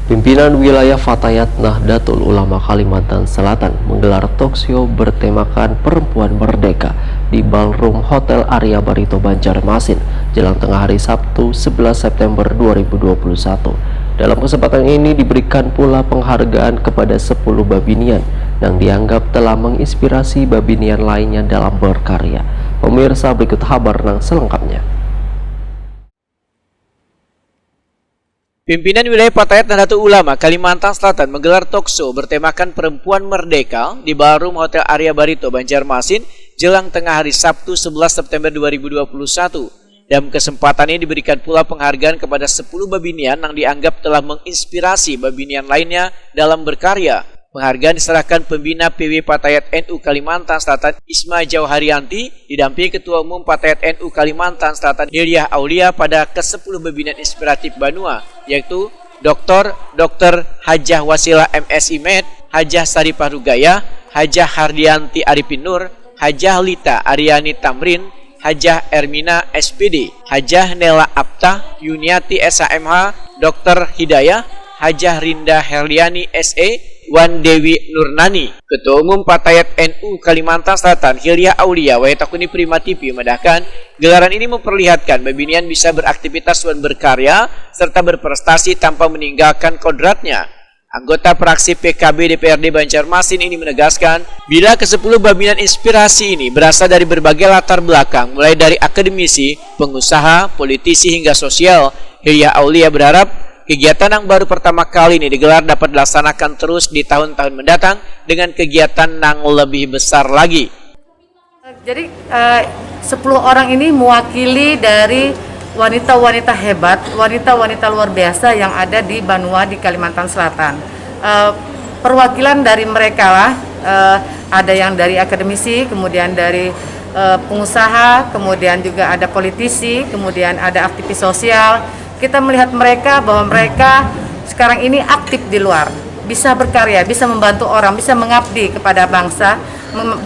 Pimpinan wilayah Fatayat Nahdlatul Ulama Kalimantan Selatan menggelar talkshow bertemakan Perempuan Merdeka di Ballroom Hotel Arya Barito Banjarmasin jelang tengah hari Sabtu 11 September 2021. Dalam kesempatan ini diberikan pula penghargaan kepada 10 babinian yang dianggap telah menginspirasi babinian lainnya dalam berkarya. Pemirsa, berikut kabar selengkapnya. Pimpinan wilayah Fatayat Nahdlatul Ulama Kalimantan Selatan menggelar talkshow bertemakan Perempuan Merdeka di Ballroom Hotel Arya Barito Banjarmasin jelang tengah hari Sabtu 11 September 2021. Dalam kesempatan ini diberikan pula penghargaan kepada 10 babinian yang dianggap telah menginspirasi babinian lainnya dalam berkarya. Penghargaan diserahkan pembina PW Fatayat NU Kalimantan Selatan Isma Jauharianti didampingi Ketua Umum Fatayat NU Kalimantan Selatan Hilyah Aulia pada ke-10 babinian inspiratif Banua, yaitu Dr. Hajah Wasilah MSI Med, Hajah Saripah Rugaya, Hajah Hardianti Arifin Nur, Hajah Lita Aryani Tamrin, Hajah Ermina SPD, Hajah Nela Apta, Yuniati SHMH, Dr. Hidayah, Hajah Rinda Herliani SE, Wan Dewi Nurnani. Ketua Umum Fatayat NU Kalimantan Selatan Hilyah Aulia Waitakuni Prima TV memandahkan gelaran ini memperlihatkan babinian bisa beraktivitas dan berkarya serta berprestasi tanpa meninggalkan kodratnya. Anggota fraksi PKB DPRD Banjarmasin ini menegaskan bila ke-10 babinian inspirasi ini berasal dari berbagai latar belakang mulai dari akademisi, pengusaha, politisi hingga sosial. Hilyah Aulia berharap kegiatan yang baru pertama kali ini digelar dapat dilaksanakan terus di tahun-tahun mendatang dengan kegiatan yang lebih besar lagi. Jadi 10 orang ini mewakili dari wanita-wanita hebat, wanita-wanita luar biasa yang ada di Banua di Kalimantan Selatan. Perwakilan dari mereka lah, ada yang dari akademisi, kemudian dari pengusaha, kemudian juga ada politisi, kemudian ada aktivis sosial. Kita melihat mereka bahwa mereka sekarang ini aktif di luar, bisa berkarya, bisa membantu orang, bisa mengabdi kepada bangsa,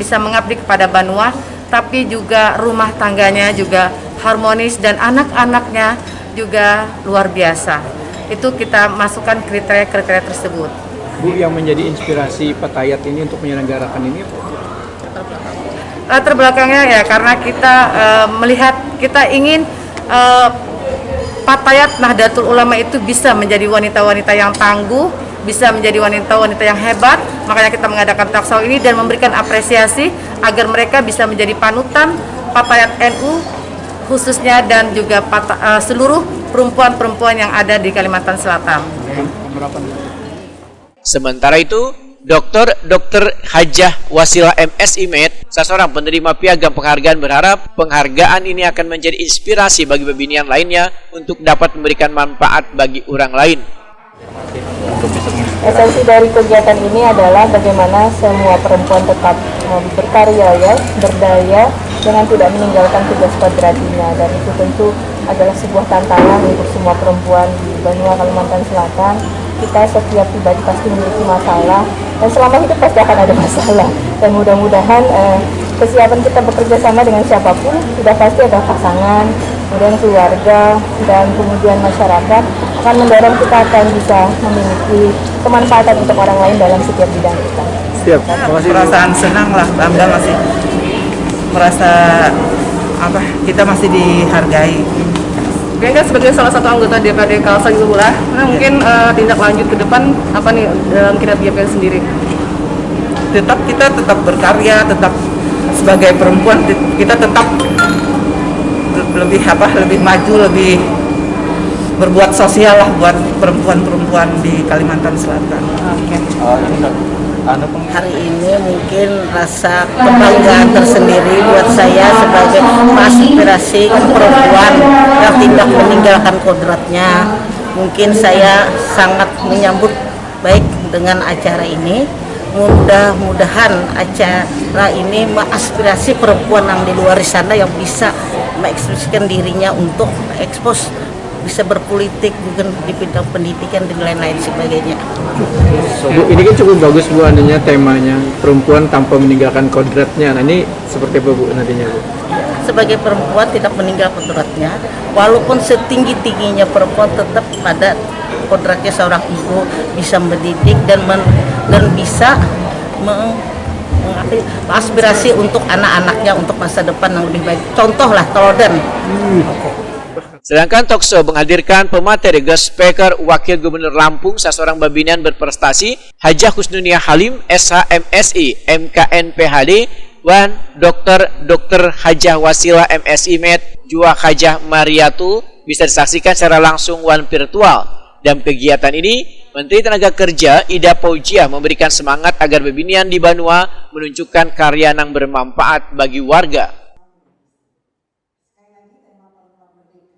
bisa mengabdi kepada Banua, tapi juga rumah tangganya juga harmonis dan anak-anaknya juga luar biasa. Itu kita masukkan kriteria-kriteria tersebut. Bu, yang menjadi inspirasi Fatayat ini untuk menyelenggarakan ini? Latar belakangnya ya karena kita melihat, kita ingin Fatayat Nahdlatul Ulama itu bisa menjadi wanita-wanita yang tangguh, bisa menjadi wanita-wanita yang hebat. Makanya kita mengadakan talkshow ini dan memberikan apresiasi agar mereka bisa menjadi panutan Fatayat NU khususnya dan juga seluruh perempuan-perempuan yang ada di Kalimantan Selatan. Sementara itu, Dr. Hajah Wasilah MSI Med, seorang penerima piagam penghargaan, berharap penghargaan ini akan menjadi inspirasi bagi babinian lainnya untuk dapat memberikan manfaat bagi orang lain. Esensi dari kegiatan ini adalah bagaimana semua perempuan tetap berkarya, ya, berdaya, dengan tidak meninggalkan tugas kodratinya, dan itu tentu adalah sebuah tantangan untuk semua perempuan di Banua Kalimantan Selatan. Kita setiap pribadi pasti memiliki masalah, dan selama hidup pasti akan ada masalah, dan mudah-mudahan kesiapan kita bekerja sama dengan siapapun, sudah pasti ada pasangan, kemudian keluarga, dan kemudian masyarakat akan mendorong kita akan bisa memiliki kemanfaatan untuk orang lain dalam setiap bidang kita. Siap. Perasaan senang lah, bangga, masih merasa kita masih dihargai. Bangga sebagai salah satu anggota DPRD Kalsel Hula, mungkin tindak lanjut ke depan apa nih dalam kinerja sendiri? Kita tetap berkarya, tetap sebagai perempuan kita tetap lebih maju, lebih berbuat sosial lah buat perempuan-perempuan di Kalimantan Selatan. Hari ini mungkin rasa kebanggaan tersendiri buat saya sebagai inspirasi perempuan yang tidak meninggalkan kodratnya. Mungkin saya sangat menyambut baik dengan acara ini. Mudah-mudahan acara ini menginspirasi perempuan yang di luar sana yang bisa mengekspresikan dirinya untuk ekspos, bisa berpolitik juga di bidang pendidikan dan lain-lain sebagainya. Bu, ini kan cukup bagus Bu, adanya temanya perempuan tanpa meninggalkan kodratnya. Nah, ini seperti apa Bu nantinya Bu? sebagai perempuan tidak meninggal kodratnya, walaupun setinggi-tingginya perempuan tetap pada kodratnya seorang ibu, bisa mendidik dan bisa aspirasi untuk anak-anaknya untuk masa depan yang lebih baik. Contohlah teladan. Sedangkan talkshow menghadirkan pemateri guest speaker Wakil Gubernur Lampung seorang Babinian berprestasi Hajah Husnunia Halim SHMSI MKN PhD dan Dr. Hajah Wasila MSI Med Jua Hajah Mariatu bisa disaksikan secara langsung wan virtual. Dalam kegiatan ini, Menteri Tenaga Kerja Ida Fauziah memberikan semangat agar Babinian di Banua menunjukkan karya yang bermanfaat bagi warga.